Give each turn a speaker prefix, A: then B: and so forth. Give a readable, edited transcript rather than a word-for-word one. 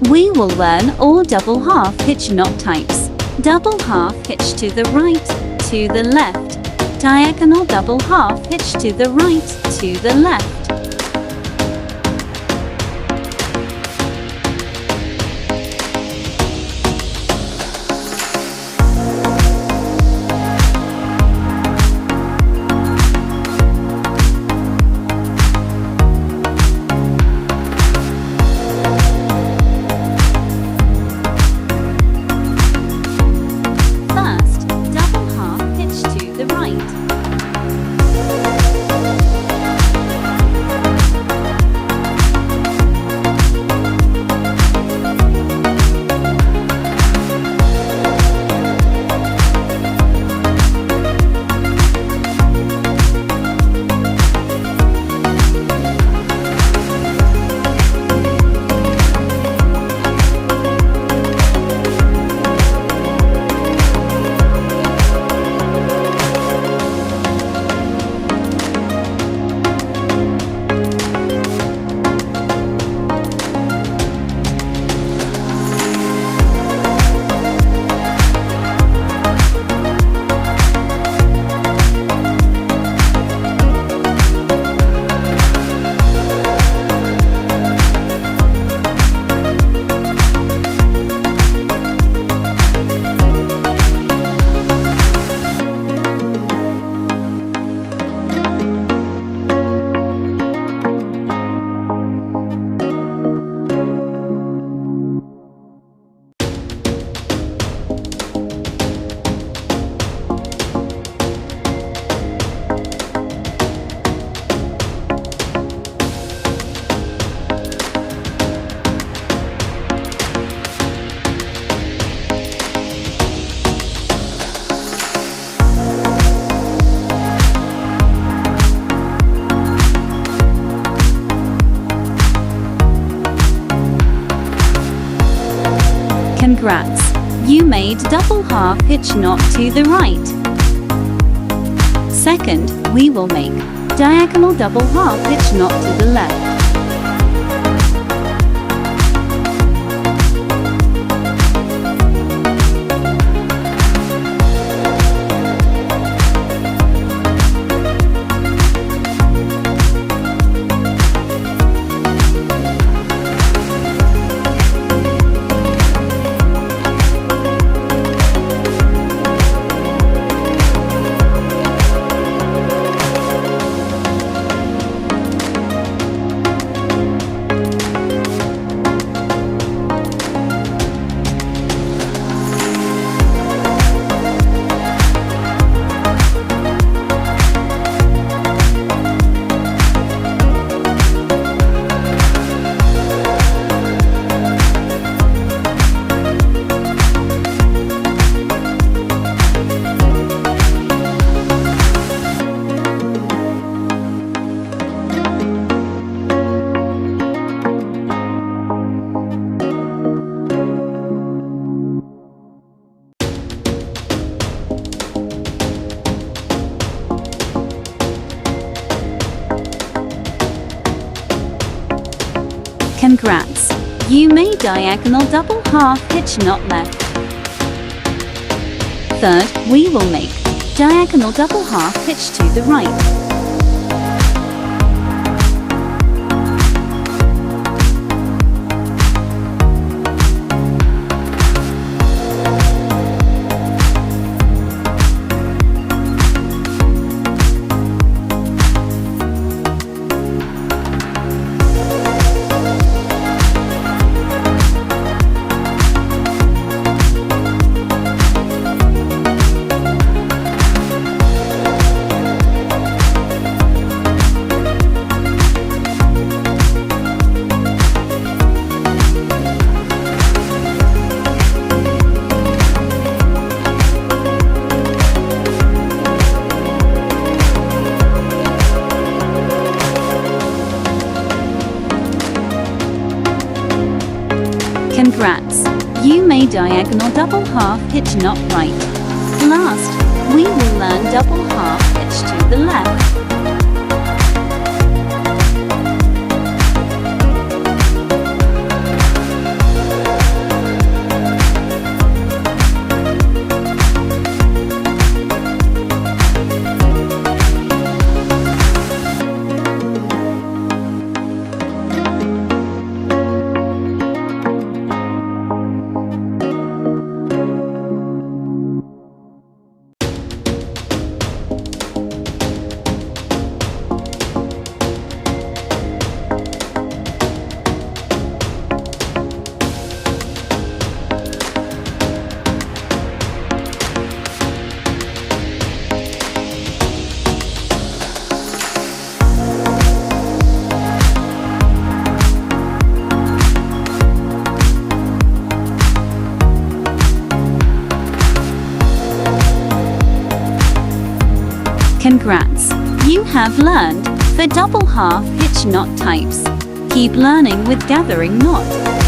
A: We will learn all double half hitch knot types. Double half hitch to the right, to the left. Diagonal double half hitch to the right, to the left. Congrats! You made double half hitch knot to the right. Second, we will make diagonal double half hitch knot to the left. Congrats! You made diagonal double half hitch knot left. Third, we will make diagonal double half hitch to the right. Congrats! You made diagonal double half hitch knot right. Last, we will learn double half hitch to the left. Congrats! You have learned the double half hitch knot types. Keep learning with gathering knot.